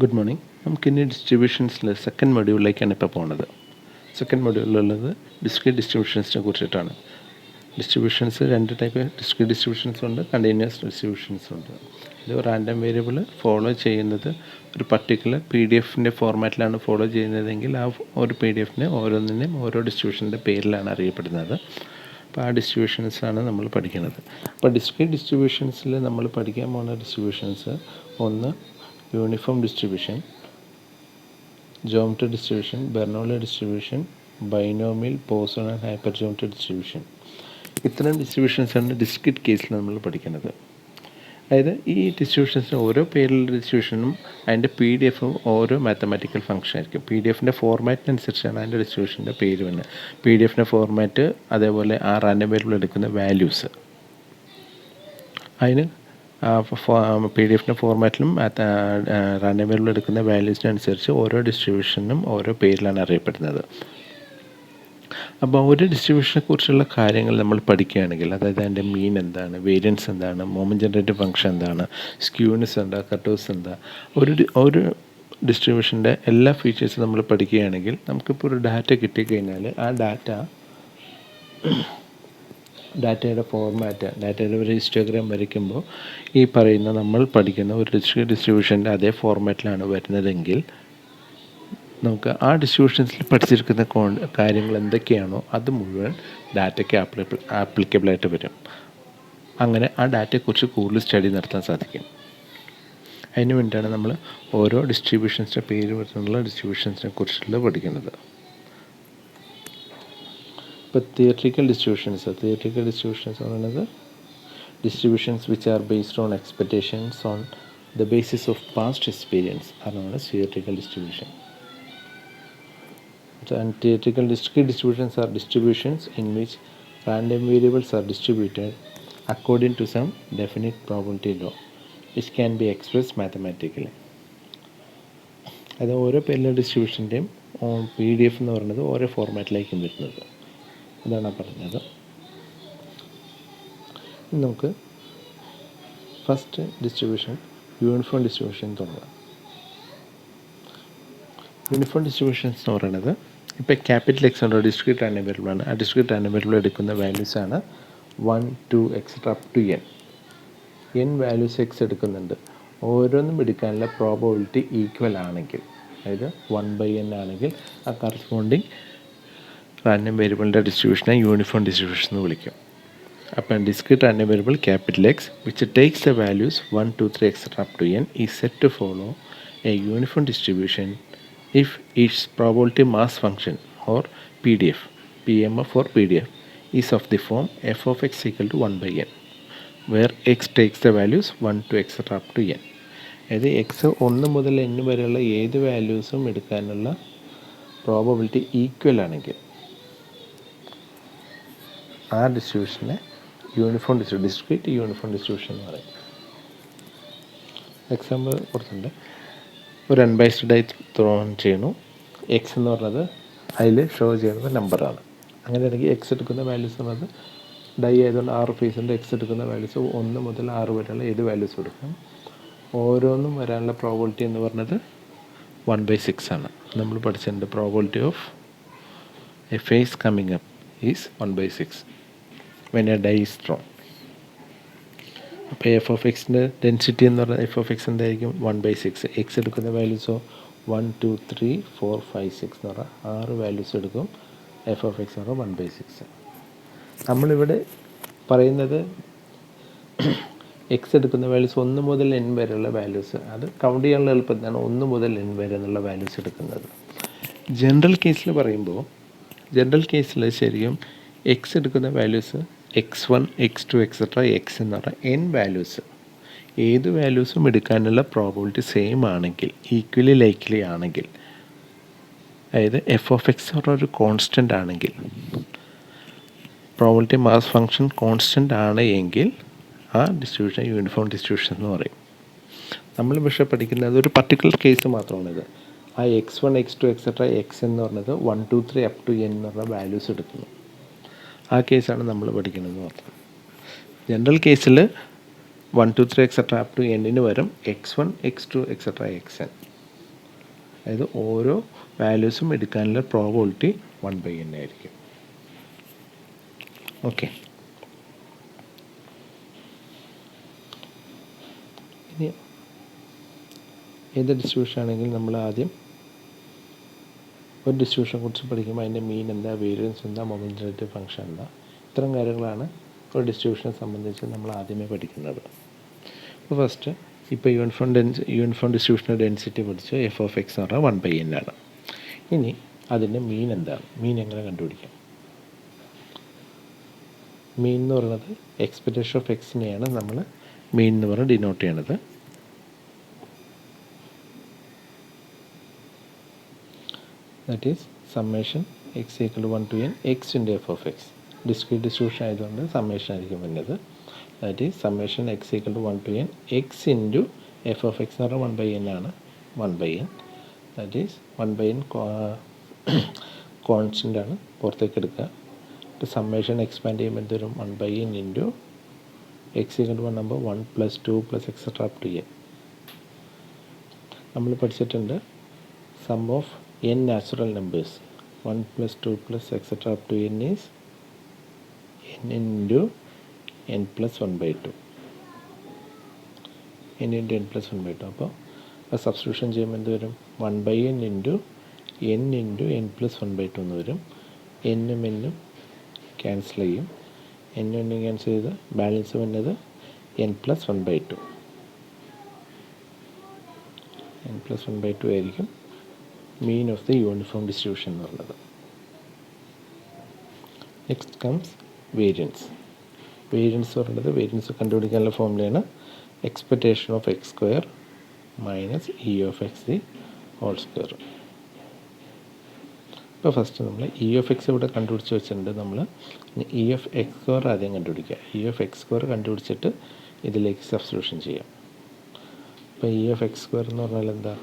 Good morning. നമുക്കിനി ഡിസ്ട്രിബ്യൂഷൻസിൽ second മൊഡ്യൂളിലേക്കാണ് ഇപ്പോൾ പോകുന്നത്. സെക്കൻഡ് മൊഡ്യൂളിലുള്ളത് ഡിസ്ക്രീറ്റ് ഡിസ്ട്രിബ്യൂഷൻസിനെ കുറിച്ചിട്ടാണ്. ഡിസ്ട്രിബ്യൂഷൻസ് രണ്ട് ടൈപ്പ് ഡിസ്ക്രീറ്റ് ഡിസ്ട്രിബ്യൂഷൻസ് ഉണ്ട്, കണ്ടിന്യൂസ് ഡിസ്ട്രിബ്യൂഷൻസ് ഉണ്ട്. ഇത് റാൻഡം വേരിയബിൾ ഫോളോ ചെയ്യുന്നത് ഒരു പർട്ടിക്കുലർ PDF ഫോർമാറ്റിലാണ് ഫോളോ ചെയ്യുന്നതെങ്കിൽ ആ ഒരു PDF ഓരോന്നിനെയും ഓരോ ഡിസ്ട്രിബ്യൂഷൻ്റെ പേരിലാണ് അറിയപ്പെടുന്നത്. അപ്പോൾ ആ ഡിസ്ട്രിബ്യൂഷൻസാണ് നമ്മൾ പഠിക്കുന്നത്. അപ്പോൾ ഡിസ്ക്രീറ്റ് ഡിസ്ട്രിബ്യൂഷൻസിൽ നമ്മൾ പഠിക്കാൻ പോകുന്ന ഡിസ്ട്രിബ്യൂഷൻസ് ഒന്ന് uniform distribution, geometry distribution, Bernoulli distribution, binomial, Poisson and hyper geometry distribution. ഇത്തരം ഡിസ്ട്രിബ്യൂഷൻസാണ് ഡിസ്ക്രീറ്റ് കേസിൽ നമ്മൾ പഠിക്കുന്നത്. അതായത് ഈ ഡിസ്ട്രിബ്യൂഷൻസിന് ഓരോ പേരിലുള്ള ഡിസ്ട്രിബ്യൂഷനും അതിൻ്റെ PDF ഓരോ മാത്തമാറ്റിക്കൽ ഫംഗ്ഷൻ ആയിരിക്കും. PDF ഫോർമാറ്റിനനുസരിച്ചാണ് അതിൻ്റെ ഡിസ്ട്രിബ്യൂഷൻ്റെ പേര് വരുന്നത്. PDF ഫോർമാറ്റ്, അതേപോലെ ആ റാൻഡം വേരിയബിൾ എടുക്കുന്ന വാല്യൂസ്, അതിന് PDF ഫോർമാറ്റിലും റാൻഡം വേരിയബിൾ എടുക്കുന്ന വാല്യൂസിനനുസരിച്ച് ഓരോ ഡിസ്ട്രിബ്യൂഷനും ഓരോ പേരിലാണ് അറിയപ്പെടുന്നത്. അപ്പോൾ ഒരു ഡിസ്ട്രിബ്യൂഷനെ കുറിച്ചുള്ള കാര്യങ്ങൾ നമ്മൾ പഠിക്കുകയാണെങ്കിൽ, അതായത് അതിൻ്റെ മീൻ എന്താണ്, വേരിയൻസ് എന്താണ്, മൊമെൻ്റ് ജനറേറ്റീവ് ഫംഗ്ഷൻ എന്താണ്, സ്ക്യൂനെസ് എന്താ, കട്ടേഴ്സ് എന്താ, ഒരു ഡിസ്ട്രിബ്യൂഷൻ്റെ എല്ലാ ഫീച്ചേഴ്സും നമ്മൾ പഠിക്കുകയാണെങ്കിൽ നമുക്കിപ്പോൾ ഒരു ഡാറ്റ കിട്ടിക്കഴിഞ്ഞാൽ ആ ഡാറ്റയുടെ ഫോർമാറ്റ്, ഡാറ്റയുടെ ഒരു ഹിസ്റ്റോഗ്രാം വരയ്ക്കുമ്പോൾ ഈ പറയുന്ന നമ്മൾ പഠിക്കുന്ന ഒരു ഡിസ്ട്രിബ്യൂഷൻ്റെ അതേ ഫോർമാറ്റിലാണ് വരുന്നതെങ്കിൽ നമുക്ക് ആ ഡിസ്ട്രിബ്യൂഷൻസിൽ പഠിച്ചിരിക്കുന്ന കാര്യങ്ങൾ എന്തൊക്കെയാണോ അത് മുഴുവൻ ഡാറ്റയ്ക്ക് ആപ്ലിക്കബിളായിട്ട് വരും. അങ്ങനെ ആ ഡാറ്റയെക്കുറിച്ച് കൂടുതൽ സ്റ്റഡി നടത്താൻ സാധിക്കും. അതിന് വേണ്ടിയാണ് നമ്മൾ ഓരോ ഡിസ്ട്രിബ്യൂഷൻസിൻ്റെ പേര് വരുന്നുള്ള ഡിസ്ട്രിബ്യൂഷൻസിനെ കുറിച്ചുള്ള പഠിക്കുന്നത്. ഇപ്പോൾ തിയറിറ്റിക്കൽ ഡിസ്ട്രിബ്യൂഷൻസ് എന്ന് പറയുന്നത് distributions which are based on expectations on the basis of past experience ആണ് theoretical distribution. And theoretical discrete distributions are distributions in which random variables are distributed according to some definite probability law which can be expressed mathematically. അത് ഓരോ പേരിലെ ഡിസ്ട്രിബ്യൂഷൻ്റെയും PDF എന്ന് പറയുന്നത് ഓരോ ഫോർമാറ്റിലേക്കും വരുന്നത്. അതാണ് പറഞ്ഞത്. നമുക്ക് ഫസ്റ്റ് ഡിസ്ട്രിബ്യൂഷൻ യൂണിഫോം ഡിസ്ട്രിബ്യൂഷൻ തുടങ്ങാം. യൂണിഫോം ഡിസ്ട്രിബ്യൂഷൻസ് എന്ന് പറയുന്നത് ഇപ്പോൾ ക്യാപിറ്റൽ X ഉള്ള ഡിസ്ക്രീറ്റ് റാൻഡം വേരിയബിളാണ്. ആ ഡിസ്ക്രീറ്റ് റാൻഡം വേരിയബിൾ എടുക്കുന്ന വാല്യൂസാണ് 1, 2 etcetera up to n values X എടുക്കുന്നുണ്ട്. ഓരോന്നും എടുക്കാനുള്ള പ്രോബബിലിറ്റി ഈക്വൽ ആണെങ്കിൽ, അതായത് 1/n ആണെങ്കിൽ ആ കറസ്പോണ്ടിങ് റാൻഡം വേരിയബിളിൻ്റെ ഡിസ്ട്രിബ്യൂഷനെ യൂണിഫോം ഡിസ്ട്രിബ്യൂഷൻ എന്ന് വിളിക്കും. അപ്പം discrete random variable capital X which takes the values 1, 2, 3 etcetera up to n is set to follow a uniform distribution if its probability mass function or PMF or PDF is of the form f of x equal to 1/n, where x takes the values 1 to etc up to n. അതായത് x 1 മുതൽ n വരെയുള്ള ഏത് വാല്യൂസും എടുക്കാനുള്ള probability equal ആണെങ്കിൽ ആ ഡിസ്ട്രിബ്യൂഷനെ uniform discrete uniform distribution എന്ന് പറയും. Example കൊടുത്തിട്ടുണ്ട്. ഒരു അൺബൈസ്ഡ് ഡൈ ചെയ്യണു. X എന്ന് പറഞ്ഞത് അതിൽ ഷോ ചെയ്യുന്നത് നമ്പറാണ്. അങ്ങനെയാണെങ്കിൽ X എടുക്കുന്ന വാല്യൂസ് എന്ന് പറഞ്ഞത് ഡൈ ആയതുകൊണ്ട് 6 ഫേസ് ഉണ്ട്. X എടുക്കുന്ന വാല്യൂസ് 1 മുതൽ 6 വരെയുള്ള ഏത് വാല്യൂസ് എടുക്കാം. ഓരോന്നും വരാനുള്ള പ്രോബബിലിറ്റി എന്ന് പറഞ്ഞത് 1/6 ആണ്. നമ്മൾ പഠിച്ചിട്ടുണ്ട് probability of a face coming up is 1/6 when a die is thrown. അപ്പോൾ എഫ് ഓഫ് എക്സിൻ്റെ ഡെൻസിറ്റി എന്ന് പറഞ്ഞാൽ എഫ് ഓഫ് എക്സ് എന്തായിരിക്കും? 1/6. എക്സ് എടുക്കുന്ന വാല്യൂസോ 1, 2, 3, 4, 5, 6 എന്ന് പറഞ്ഞാൽ 6 വാല്യൂസ് എടുക്കും. എഫ് ഓഫ് എക്സ് എന്ന് പറഞ്ഞാൽ 1/6. നമ്മളിവിടെ പറയുന്നത് എക്സ് എടുക്കുന്ന വാല്യൂസ് 1 മുതൽ n വരെയുള്ള വാല്യൂസ്, അത് കൗണ്ട് ചെയ്യാനുള്ള എളുപ്പത്തിനാണ് 1 മുതൽ n വരെ എന്നുള്ള വാല്യൂസ് എടുക്കുന്നത്. ജനറൽ കേസിൽ ശരിക്കും എക്സ് എടുക്കുന്ന values x1, x2, et cetera x എന്ന് പറഞ്ഞാൽ n വാല്യൂസ് ഏത് വാല്യൂസും എടുക്കാനുള്ള പ്രോബബിലിറ്റി സെയിം ആണെങ്കിൽ, ഈക്വലി ലൈക്ലി ആണെങ്കിൽ, അതായത് എഫ് ഓഫ് എക്സ് ഒരു കോൺസ്റ്റൻ്റ് ആണെങ്കിൽ, പ്രോബബിലിറ്റി മാസ് ഫംഗ്ഷൻ കോൺസ്റ്റൻ്റ് ആണ് എങ്കിൽ ആ ഡിസ്ട്രിബ്യൂഷൻ യൂണിഫോം ഡിസ്ട്രിബ്യൂഷൻ എന്ന് പറയും. നമ്മൾ പക്ഷേ പഠിക്കുന്നത് ഒരു പർട്ടിക്കുലർ കേസ് മാത്രമാണിത്. ആ x1, x2, എക്സെട്രാ x എന്ന് പറഞ്ഞത് 1, 2, 3 അപ് ടു n എന്ന് പറഞ്ഞ വാല്യൂസ് എടുക്കുന്നു. ആ കേസാണ് നമ്മൾ പഠിക്കുന്നത് മാത്രം. ജനറൽ കേസിൽ 1, 2, 3 എക്സെട്രാ അപ് ടു n പകരം x1, x2, എക്സെട്രാ xn അതായത് ഓരോ വാല്യൂസും എടുക്കാനുള്ള പ്രോബിലിറ്റി 1/n ആയിരിക്കും. ഓക്കെ, ഇനി ഏത് ഡിസ്ട്രിബ്യൂഷൻ ആണെങ്കിലും നമ്മൾ ആദ്യം ഒരു ഡിസ്ട്രിബ്യൂഷനെ കുറിച്ച് പഠിക്കുമ്പോൾ അതിൻ്റെ മീൻ എന്താ, വേരിയൻസ് എന്താ, മൊമെൻ്റ് റിലേറ്റീവ് ഫംഗ്ഷൻ എന്താ, ഇത്തരം കാര്യങ്ങളാണ് ഒരു ഡിസ്ട്രിബ്യൂഷനെ സംബന്ധിച്ച് നമ്മൾ ആദ്യമേ പഠിക്കുന്നത്. അപ്പോൾ ഫസ്റ്റ് ഇപ്പോൾ യൂണിഫോം ഡിസ്ട്രിബ്യൂഷൻ്റെ ഡെൻസിറ്റി പഠിച്ച് എഫ് ഓഫ് എക്സ് എന്ന് പറഞ്ഞാൽ 1/n ആണ്. ഇനി അതിൻ്റെ മീൻ എന്താണ്, മീൻ എങ്ങനെ കണ്ടുപിടിക്കാം? മീൻ എന്ന് പറയുന്നത് എക്സ്പെക്റ്റേഷൻ ഓഫ് എക്സിനെയാണ് നമ്മൾ മീൻ എന്ന് പറഞ്ഞ് ഡിനോട്ട് ചെയ്യണത്. That is summation x equal to 1 to n x into F of x. Discrete distribution ആയതുകൊണ്ട് സമ്മേഷൻ ആയിരിക്കും വരുന്നത്. That is summation x equal to 1 to n x into F of x എന്ന് പറഞ്ഞാൽ 1/n ആണ്. 1/n that is 1/n constant ആണ്, പുറത്തേക്ക് എടുക്കുക. Summation expand ചെയ്യുമ്പോൾ എന്ത് വരും? 1/n into X equal to 1 ആകുമ്പോൾ 1 + 2 + എക്സെട്ര അപ് ടു n. നമ്മൾ പഠിച്ചിട്ടുണ്ട് sum of n natural numbers 1 + 2 + etcetera up to n is n into n + 1/2. n into n + 1/2. അപ്പോൾ അത് സബ്സ്റ്റിറ്റ്യൂഷൻ ചെയ്യുമ്പോൾ എന്ത് വരും? 1/n into n into n + 1/2 എന്ന് വരും. എന്നും എന്നും ക്യാൻസൽ ചെയ്യും. എന്നും എന്നും ക്യാൻസൽ ചെയ്ത് ബാലൻസ് വന്നത് n + 1/2. n + 1/2 ആയിരിക്കും mean of the uniform distribution എന്ന് പറയുന്നത്. Next comes variance. വേരിയൻസ് പറയുന്നത്, വേരിയൻസ് കണ്ടുപിടിക്കാനുള്ള ഫോർമുലയാണ് expectation of X square minus E of X the whole square. ഇപ്പോൾ ഫസ്റ്റ് നമ്മൾ ഇ ഓഫ് എക്സ് ഇവിടെ കണ്ടുപിടിച്ച് വെച്ചിട്ടുണ്ട്. നമ്മൾ ഇ ഓഫ് എക്സ് സ്ക്വയർ ആദ്യം കണ്ടുപിടിക്കുക. ഇ ഓഫ് എക്സ് സ്ക്വയർ കണ്ടുപിടിച്ചിട്ട് ഇതിലേക്ക് സബ്സ്റ്റിറ്റ്യൂഷൻ ചെയ്യാം. ഇപ്പോൾ ഇ ഓഫ് എക്സ് സ്ക്വയർ എന്ന് പറഞ്ഞാൽ എന്താ?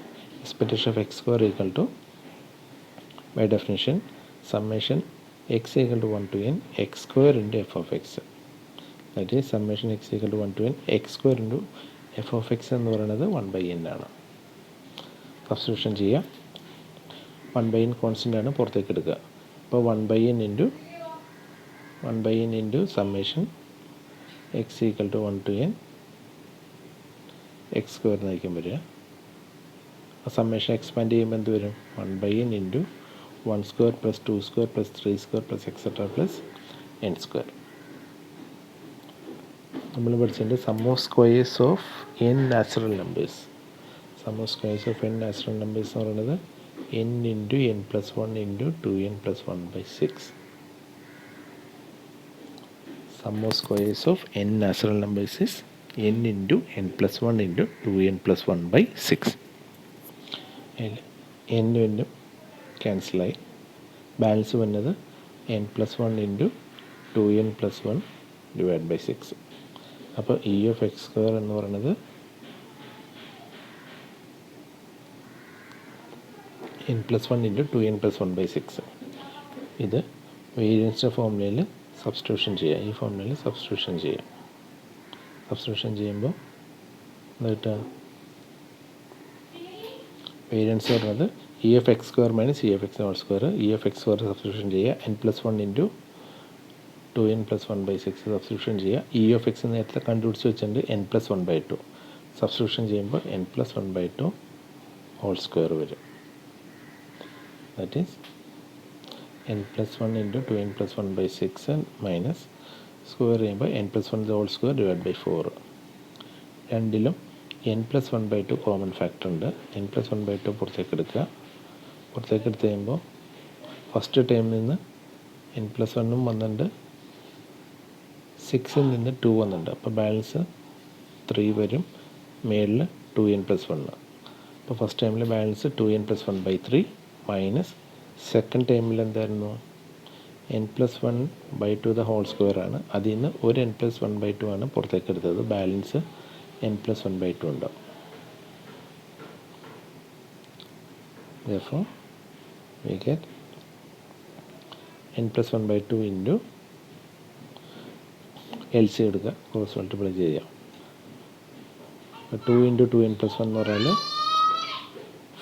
Expectation of X square equal to by definition summation x equal to 1 to n x square into F of x. That is summation x equal to 1 to n x square into F of x എന്ന് പറയുന്നത് 1/n ആണ്. Substitution ചെയ്യുക. 1/n constant ആണ്, പുറത്തേക്ക് എടുക്കുക. അപ്പോൾ 1/n into summation x equal to 1 to n x square എന്നായിരിക്കും വരിക. ആ സമ്മേഷൻ എക്സ്പാൻഡ് ചെയ്യുമ്പോൾ എന്ത് വരും? 1/n into 1 square + 2 square + 3 square + etcetera + n square. നമ്മൾ പഠിച്ചിട്ടുണ്ട് sum of squares of n natural numbers. Sum of squares of n natural numbers എന്ന് പറയുന്നത് n into n + 1 into 2n + 1/6. Sum of squares of n natural numbers is n into n + 1 into 2n + 1/6. എന്നും എന്നും ക്യാൻസലായി. Balance വന്നത് n + 1 into 2n + 1/6. അപ്പോൾ E of X square എന്ന് പറയുന്നത് n + 1 into 2n + 1/6. ഇത് വേരിയൻസിൻ്റെ ഫോർമുലയിൽ സബ്സ്റ്റിറ്റ്യൂഷൻ ചെയ്യുക. ഈ ഫോർമുലയിൽ സബ്സ്റ്റിറ്റ്യൂഷൻ ചെയ്യാം. സബ്സ്റ്റിറ്റ്യൂഷൻ ചെയ്യുമ്പോൾ എന്താ വേരിയൻസ് പറയുന്നത് E of X square minus E of x whole square. E of X square substitution ചെയ്യുക. n + 1 ഇൻറ്റു 2n + 1/6 സബ്സ്റ്റിറ്റ്യൂഷൻ ചെയ്യുക. ഇ ഓഫ് എക്സ് നേരത്തെ കണ്ടുപിടിച്ച് വെച്ചിട്ടുണ്ട് n + 1/2. സബ്സ്റ്റിറ്റ്യൂഷൻ ചെയ്യുമ്പോൾ n + 1/2 ഹോൾ സ്ക്വയർ വരും. That is n + 1 into 2n + 1/6 minus square ചെയ്യുമ്പോൾ n + 1 whole square /4. രണ്ടിലും n + 1/2 common factor ഉണ്ട്. n + 1/2 പുറത്തേക്ക് എടുക്കുക. പുറത്തേക്ക് എടുത്ത് കഴിയുമ്പോൾ ഫസ്റ്റ് ടൈമിൽ നിന്ന് n + 1 വന്നിട്ടുണ്ട്, 6ൽ നിന്ന് 2 വന്നിട്ടുണ്ട്. അപ്പോൾ ബാലൻസ് 3 വരും, മേളിൽ 2n + 1. അപ്പോൾ ഫസ്റ്റ് ടൈമിൽ ബാലൻസ് 2n + 1/3 മൈനസ് സെക്കൻഡ് ടൈമിൽ എന്തായിരുന്നു? n + 1/2 ദ ഹോൾ സ്ക്വയർ ആണ്. അതിൽ നിന്ന് ഒരു n + 1/2 ആണ് പുറത്തേക്ക് എടുത്തത്. ബാലൻസ് n + 1/2 ഉണ്ടാവും. Therefore, we get n + 1/2 into LC എടുക്കുക, ക്രോസ് മൾട്ടിപ്ലൈ ചെയ്യാം. 2 ഇൻറ്റു 2n + 1 എന്ന് പറഞ്ഞാൽ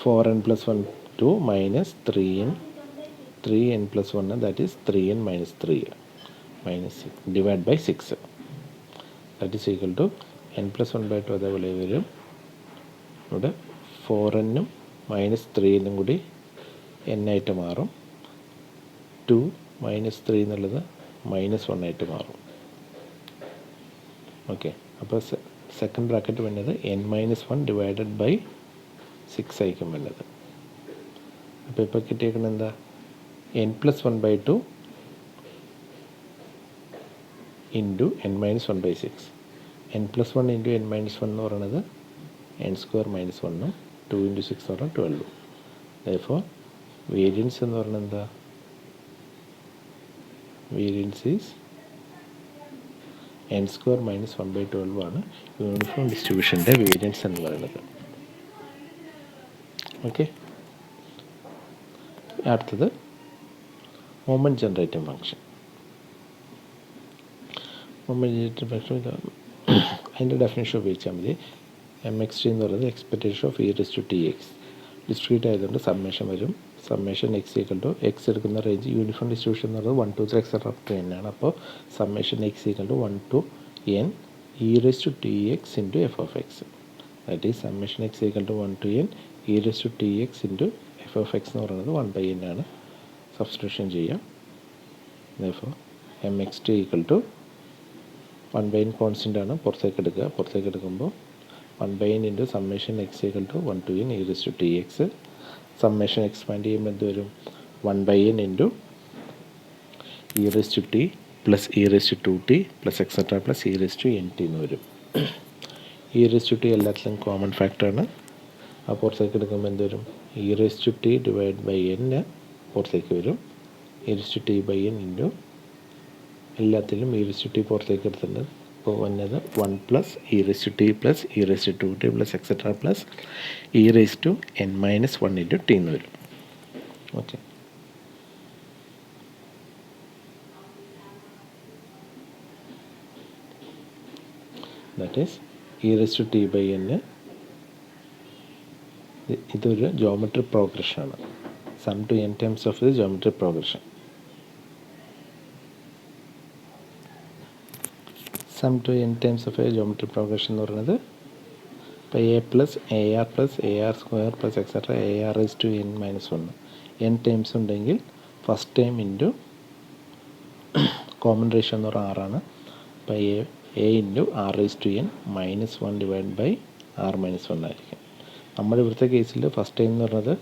4n + 1 2 minus 3n 3n plus 1 that is 3n minus 3 minus 6 divided by 6 that is equal to n plus 1 by 2 അതേപോലെ വരും. ഇവിടെ 4n minus 3n കൂടി n ആയിട്ട് മാറും. 2 മൈനസ് 3 എന്നുള്ളത് -1 ആയിട്ട് മാറും. ഓക്കെ, അപ്പോൾ സെക്കൻഡ് ബ്രാക്കറ്റ് വരുന്നത് n-1 ഡിവൈഡഡ് ബൈ 6 ആയിരിക്കും വരുന്നത്. അപ്പോൾ ഇപ്പോൾ കിട്ടിയേക്കുന്നത് എന്താ, n+1/2 into n-1/6. n+1 into n-1 എന്ന് പറയുന്നത് n² - 1 2 × 6 എന്ന് പറഞ്ഞാൽ 12. therefore വേരിയൻസ് എന്ന് പറയുന്നത് എന്താ, വേരിയൻസ് ഈസ് n² - 1/12 ആണ് യൂണിഫോം ഡിസ്ട്രിബ്യൂഷൻ്റെ വേരിയൻസ് എന്ന് പറയുന്നത്. ഓക്കെ, അടുത്തത് moment generating function. Moment generating function അതിൻ്റെ ഡെഫിനേഷൻ ഉപയോഗിച്ചാൽ മതി. mxt എന്ന് പറയുന്നത് എക്സ്പെക്റ്റേഷൻ ഓഫ് e⁻⁡tx. ഡിസ്ക്രീറ്റ് ആയതുകൊണ്ട് സമ്മേഷൻ വരും. സമ്മേഷൻ x = x എടുക്കുന്ന റേഞ്ച് യൂണിഫോം ഡിസ്ട്രിബ്യൂഷൻ എന്ന് പറയുന്നത് 1 2 3 etc. up to n ആണ്. അപ്പോൾ summation x = 1 to n e⁻⁡tx into f of x. That is summation x = 1 to n e⁻⁡tx into f of x എന്ന് പറയുന്നത് 1/n ആണ്. Substitution ചെയ്യാം. therefore mxt = 1/n constant ആണ്, പുറത്തേക്ക് എടുക്കുക. പുറത്തേക്ക് എടുക്കുമ്പോൾ 1/n into summation x = 1 to n e⁻⁡tx. Summation expand ചെയ്യുമ്പോൾ എന്ത് വരും, 1/n into e⁻⁡t plus e⁻�2t plus etcetera plus e⁻n t എന്ന് വരും. e⁻t എല്ലാത്തിലും കോമൺ ഫാക്ടറാണ്. ആ പുറത്തേക്ക് എടുക്കുമ്പോൾ എന്ത് വരും, e⁻t ഡിവൈഡ് ബൈ n പുറത്തേക്ക് വരും. e⁻t/n ഇൻറ്റു എല്ലാത്തിലും e⁻t പുറത്തേക്ക് എടുത്തിട്ടുണ്ട്. അപ്പോൾ വന്നത് 1 plus e⁻t plus e⁻2t plus etcetera plus e⁻n-1 into t എന്ന് വരും. Okay, that is e⁻t/n. ഇതൊരു ജോമെട്രിക് പ്രോഗ്രഷനാണ്. Sum to n times of the geometric progression. Sum to n times of a geometric progression എന്ന് പറയുന്നത് ഇപ്പോൾ a plus AR plus AR² plus etcetera AR⁻n-1 n times ഉണ്ടെങ്കിൽ first time into common ratio എന്ന് പറഞ്ഞാൽ 6 ആണ്. അപ്പോൾ a into r⁻n-1 divide by r-1 ആയിരിക്കും. നമ്മുടെ ഇവിടുത്തെ കേസിൽ ഫസ്റ്റ് ടൈം എന്ന് പറയുന്നത്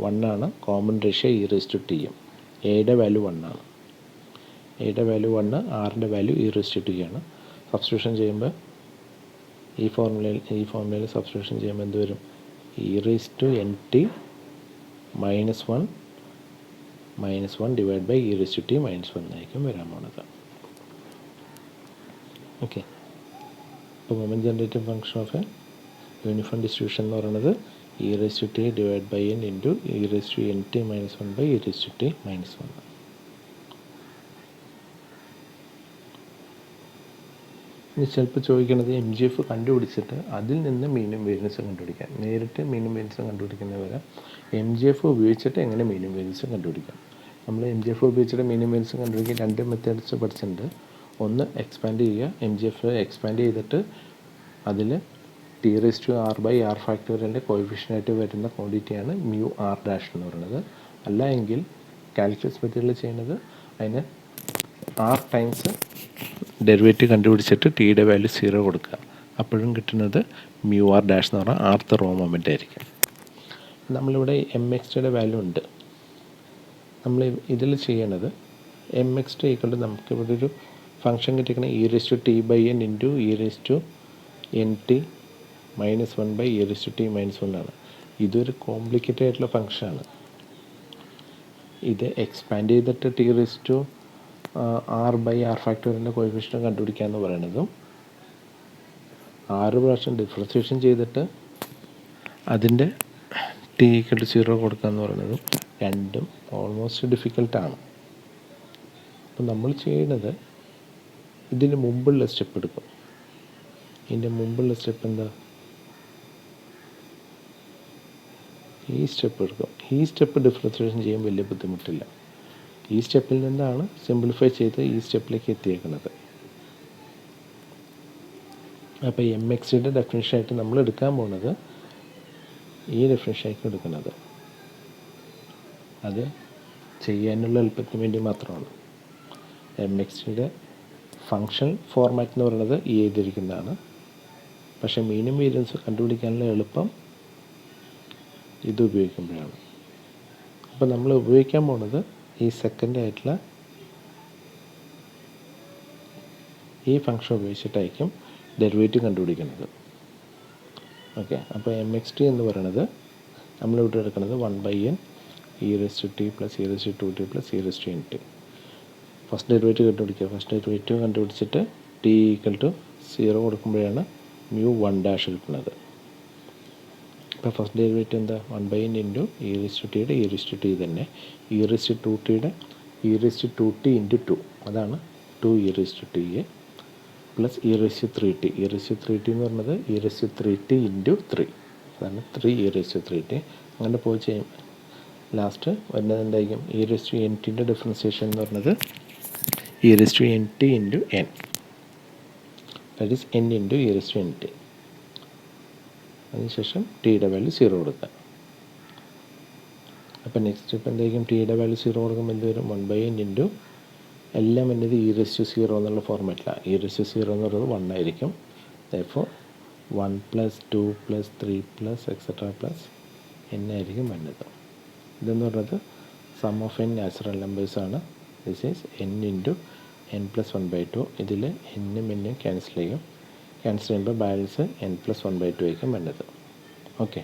1 ആണ്. Common ratio e⁻t-m. എയുടെ വാല്യൂ 1 ആണ്. എയുടെ വാല്യൂ 1, ആറിൻ്റെ വാല്യൂ e⁻t ആണ്. സബ്സ്റ്റിറ്റ്യൂഷൻ ചെയ്യുമ്പോൾ ഈ ഫോർമുലയിൽ സബ്സ്റ്റിറ്റ്യൂഷൻ ചെയ്യുമ്പോൾ എന്ത് വരും, e⁻nt -1 ഡിവൈഡ് ബൈ e⁻t-1 ആയിരിക്കും വരാൻ പോണത്. ഓക്കെ, അപ്പോൾ moment generating function of a uniform distribution എന്ന് പറയുന്നത് e⁻t divide by n into e⁻nt-1 by e⁻t-1. ഇനി ചിലപ്പോൾ ചോദിക്കുന്നത് MGF കണ്ടുപിടിച്ചിട്ട് അതിൽ നിന്ന് മീനും വേരിയൻസും കണ്ടുപിടിക്കാം. നേരിട്ട് മീനും വേരിയൻസും കണ്ടുപിടിക്കുന്ന പോലെ MGF ഉപയോഗിച്ചിട്ട് എങ്ങനെ മീനും വേരിയൻസും കണ്ടുപിടിക്കാം. നമ്മൾ MGF ഉപയോഗിച്ചിട്ട് മീനും വേരിയൻസും കണ്ടുപിടിക്കാൻ 2 മെത്തേഡ്സ് പഠിച്ചിട്ടുണ്ട്. ഒന്ന് എക്സ്പാൻഡ് ചെയ്യുക. MGF എക്സ്പാൻഡ് ചെയ്തിട്ട് അതിൽ t⁻r/r ഫാക്ടോറിയലിൻ്റെ കോഎഫിഷ്യൻ്റായിട്ട് വരുന്ന ക്വാണ്ടിറ്റിയാണ് μr' എന്ന് പറയുന്നത്. അല്ല എങ്കിൽ കാൽക്കുലസ് മെത്തേഡിൽ ചെയ്യുന്നത് അതിന് r ടൈംസ് ഡെറിവേറ്റീവ് കണ്ടുപിടിച്ചിട്ട് ടിയുടെ വാല്യൂ 0 കൊടുക്കുക. അപ്പോഴും കിട്ടുന്നത് μr' എന്ന് പറഞ്ഞാൽ ആർത്ത് റോ മൊമെൻ്റ് ആയിരിക്കും. നമ്മളിവിടെ mxt വാല്യൂ ഉണ്ട്. നമ്മൾ ഇതിൽ ചെയ്യണത് mxt = നമുക്ക് ഇവിടെ ഒരു ഫംഗ്ഷൻ കിട്ടിയിരിക്കുന്ന e⁻t/n into e⁻nt-1 by e⁻t-1 ആണ്. ഇതൊരു കോംപ്ലിക്കേറ്റഡ് ആയിട്ടുള്ള ഫംഗ്ഷനാണ്. ഇത് എക്സ്പാൻഡ് ചെയ്തിട്ട് t⁻r/r ഫാക്ടോറിയലിൻ്റെ കോഎഫിഷ്യൻ്റ് കണ്ടുപിടിക്കുക എന്ന് പറയുന്നതും 6 പ്രാവശ്യം ഡിഫറൻസിയേഷൻ ചെയ്തിട്ട് അതിൻ്റെ t=0 കൊടുക്കുക എന്ന് പറയുന്നതും രണ്ടും ഓൾമോസ്റ്റ് ഡിഫിക്കൽട്ടാണ്. അപ്പം നമ്മൾ ചെയ്യുന്നത് ഇതിന് മുമ്പുള്ള സ്റ്റെപ്പ് എടുക്കും. ഇതിൻ്റെ മുമ്പുള്ള സ്റ്റെപ്പ് എന്താ, ഈ സ്റ്റെപ്പ് എടുക്കും. ഈ സ്റ്റെപ്പ് ഡിഫറൻസിയേഷൻ ചെയ്യാൻ വലിയ ബുദ്ധിമുട്ടില്ല. ഈ സ്റ്റെപ്പിൽ നിന്നാണ് സിംപ്ലിഫൈ ചെയ്ത് ഈ സ്റ്റെപ്പിലേക്ക് എത്തിയേക്കുന്നത്. അപ്പോൾ എം എക്സിൻ്റെ ഡെഫിനിഷനായിട്ട് നമ്മൾ എടുക്കാൻ പോകുന്നത് ഈ ഡെഫിനിഷനായിരിക്കും എടുക്കുന്നത്. അത് ചെയ്യാനുള്ള എളുപ്പത്തിന് വേണ്ടി മാത്രമാണ്. എം എക്സിൻ്റെ ഫങ്ഷൻ ഫോർമാറ്റ് എന്ന് പറയുന്നത് ഈ എഴുതിയിരിക്കുന്നതാണ്. പക്ഷേ മീനും വേരിയൻസ് കണ്ടുപിടിക്കാനുള്ള എളുപ്പം ഇത് ഉപയോഗിക്കുമ്പോഴാണ്. അപ്പോൾ നമ്മൾ ഉപയോഗിക്കാൻ പോകുന്നത് ഈ സെക്കൻഡ് ആയിട്ടുള്ള ഈ ഫങ്ഷൻ ഉപയോഗിച്ചിട്ടായിരിക്കും ഡെറിവേറ്റീവ് കണ്ടുപിടിക്കുന്നത്. ഓക്കെ, അപ്പോൾ എം എക്സ് ടി എന്ന് പറയുന്നത് നമ്മളിവിടെ എടുക്കുന്നത് 1/n e⁻t plus e⁻2t plus e⁻n⁡. First derivative കണ്ടുപിടിക്കുക. ഫസ്റ്റ് ഡെറിവേറ്റീവ് കണ്ടുപിടിച്ചിട്ട് t = 0 കൊടുക്കുമ്പോഴാണ് μ1' കിട്ടുന്നത്. ഇപ്പോൾ ഫസ്റ്റ് ഡെറിവേറ്റീവ് എന്താ? 1/n ഇൻറ്റു e⁻t e⁻t തന്നെ, e⁻2t e⁻2t ഇൻറ്റു 2, അതാണ് 2e⁻t പ്ലസ് e⁻3t. e⁻3t എന്ന് പറഞ്ഞത് e⁻3t ഇൻറ്റു 3, അതാണ് 3e⁻3t. അങ്ങനെ പോയി ചെയ്യുമ്പോൾ ലാസ്റ്റ് വരുന്നത് എന്തായിരിക്കും? e⁻nt ഡിഫറൻസിയേഷൻ എന്ന് പറഞ്ഞത് e⁻nt into n, that is n into e⁻nt. അതിനുശേഷം ടിയുടെ വാല്യൂ 0 കൊടുക്കുക. അപ്പോൾ നെക്സ്റ്റ് സ്റ്റെപ്പ് എന്തായിരിക്കും? ടിയുടെ വാല്യൂ 0 കൊടുക്കുമ്പോൾ എന്ത് വരും? 1/n ഇൻറ്റു എല്ലാം എന്നത് e⁻0 എന്നുള്ള ഫോർമാറ്റിലാണ്. e⁻0 എന്ന് പറയുന്നത് 1 ആയിരിക്കും. therefore 1 + 2 + 3 + etc. പ്ലസ് n ആയിരിക്കും വരുന്നത്. ഇതെന്ന് പറയുന്നത് സം ഓഫ് n നാച്ചുറൽ നമ്പേഴ്സാണ്. This is n into n + 1/2. ഇതിൽ n-ഉം n-ഉം ക്യാൻസൽ ചെയ്യും. ക്യാൻസൽ ചെയ്യുമ്പോൾ ബാലൻസ് n + 1/2 ആയിരിക്കും വരുന്നത്. ഓക്കെ,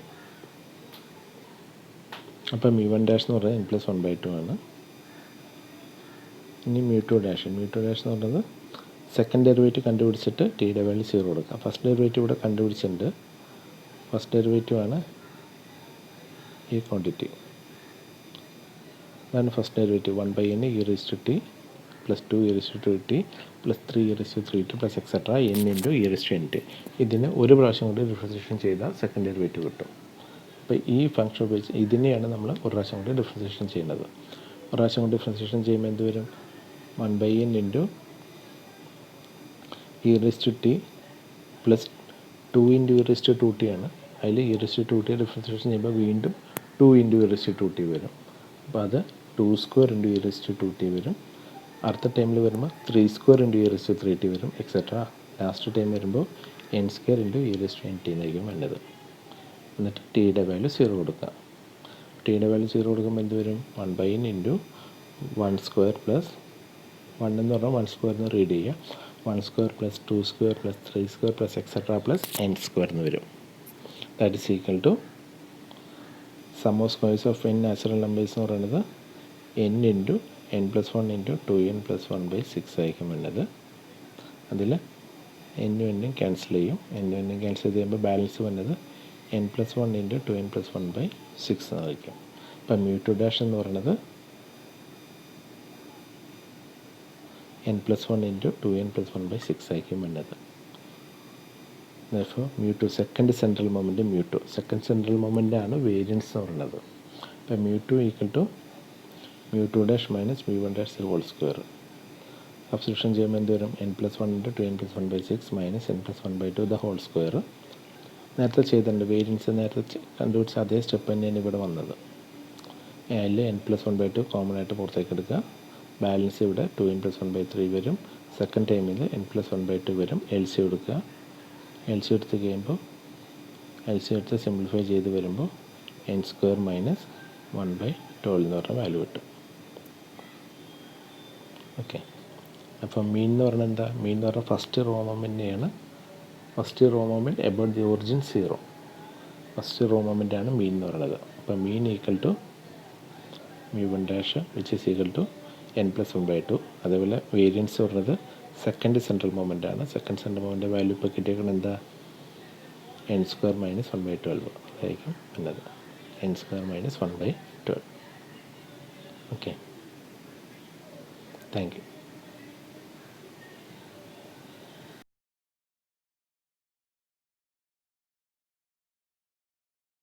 അപ്പോൾ μ1' എന്ന് പറയുന്നത് n + 1/2 ആണ്. ഇനി μ2' എന്ന് പറയുന്നത് സെക്കൻഡ് ഡെറിവേറ്റീവ് കണ്ടുപിടിച്ചിട്ട് ടിയുടെ വാല്യൂ 0 കൊടുക്കുക. ഫസ്റ്റ് ഡെറിവേറ്റീവ് ഇവിടെ കണ്ടുപിടിച്ചിട്ടുണ്ട്. ഫസ്റ്റ് ഡെറിവേറ്റീവ് ആണ് ഈ ക്വാണ്ടിറ്റി. അതാണ് first derivative. 1/n e⁻t plus 2e⁻2t plus 3e⁻3t plus etcetera n into e⁻n⁡. ഇതിന് ഒരു പ്രാവശ്യം കൊണ്ട് ഡിഫറൻസിയേഷൻ ചെയ്താൽ സെക്കൻഡ് ഡെറിവേറ്റീവ് കിട്ടും. അപ്പോൾ ഈ ഫംഗ്ഷൻ ഉപയോഗിച്ച് ഇതിനെയാണ് നമ്മൾ ഒരു പ്രാവശ്യം കൊണ്ട് ഡിഫറൻസിയേഷൻ ചെയ്യുന്നത്. ഒരു പ്രാവശ്യം കൊണ്ട് ഡിഫറൻസിയേഷൻ ചെയ്യുമ്പോൾ എന്ത് വരും? 1/n into e⁻t plus 2 into e⁻2t ആണ്. അതിൽ e⁻2t ഡിഫറൻസിയേഷൻ ചെയ്യുമ്പോൾ വീണ്ടും 2 ഇൻറ്റു e⁻2t വരും. അപ്പോൾ അത് 2² ഇൻറ്റു e⁻2t വരും. അടുത്ത ടൈമിൽ വരുമ്പോൾ 3² ഇൻറ്റു e⁻3t വരും, എക്സെട്ര. ലാസ്റ്റ് ടൈം വരുമ്പോൾ n² ഇൻറ്റു e⁻n⁡ എന്നായിരിക്കും വരുന്നത്. എന്നിട്ട് ടിയുടെ വാല്യൂ 0 കൊടുക്കുക. ടിയുടെ വാല്യൂ 0 കൊടുക്കുമ്പോൾ എന്ത് വരും? 1/n ഇൻറ്റു 1² പ്ലസ് 1 എന്ന് പറഞ്ഞാൽ 1² എന്ന് റീഡ് ചെയ്യുക. 1² plus 2² plus 3² plus etcetera plus n² എന്ന് വരും. That is equal to sum of squares of n natural numbers എന്ന് പറയുന്നത് n into n + 1 into 2n + 1/6 ആയിരിക്കും വരുന്നത്. അതിൽ n-ഉം n-ഉം ക്യാൻസൽ ചെയ്യും. n-ഉം n-ഉം ക്യാൻസൽ ചെയ്യുമ്പോൾ ബാലൻസ് വരുന്നത് n + 1 ഇൻറ്റു 2n + 1/6 ആയിരിക്കും. അപ്പം μ2' എന്ന് പറയുന്നത് n + 1 ഇൻറ്റു 2n + 1/6 ആയിരിക്കും വരുന്നത്. therefore μ2 second central moment μ2. Second central moment ആണ് വേരിയൻസ് എന്ന് പറയുന്നത്. അപ്പം μ2 = μ2' മൈനസ് μ1' ഹോൾ സ്ക്വയർ. സബ്സ്റ്റിറ്റ്യൂഷൻ ചെയ്യുമ്പോൾ എന്ത് വരും? n + 1 into 2n + 1/6 minus n + 1/2 the whole square. നേരത്തെ ചെയ്തിട്ടുണ്ട്. വേരിയൻസ് നേരത്തെ കണ്ടുപിടിച്ച അതേ സ്റ്റെപ്പ് തന്നെയാണ് ഇവിടെ വന്നത്. അതിൽ n + 1/2 കോമൺ ആയിട്ട് പുറത്തേക്ക് എടുക്കുക. ബാലൻസ് ഇവിടെ 2n + 1/3 വരും. സെക്കൻഡ് ടൈമിൽ n + 1/2 വരും. LCM എടുക്കുക. LCM എടുത്ത് കഴിയുമ്പോൾ LCM എടുത്ത് സിംപ്ലിഫൈ ചെയ്ത് വരുമ്പോൾ n² മൈനസ് 1/12 എന്ന് പറഞ്ഞ വാല്യൂ കിട്ടും. ഓക്കെ, അപ്പം മീൻ എന്ന് പറഞ്ഞാൽ എന്താ? മീൻ എന്ന് പറഞ്ഞാൽ ഫസ്റ്റ് റോ മൊമെൻ്റിനെയാണ്. First raw moment about the origin 0. First raw മൊമെൻ്റാണ് മീൻ എന്ന് പറയുന്നത്. അപ്പം mean = μ1' which is equal to n + 1/2. അതേപോലെ വേരിയൻസ് പറയുന്നത് സെക്കൻഡ് സെൻട്രൽ മൊമെൻ്റ് ആണ്. സെക്കൻഡ് സെൻട്രൽ മൊമെൻ്റ് വാല്യൂ ഇപ്പോൾ കിട്ടിയേക്കുന്നത് എന്താ? n² മൈനസ് 1/12 അതായിരിക്കും വരുന്നത്. n² minus 1/12. Okay, thank you.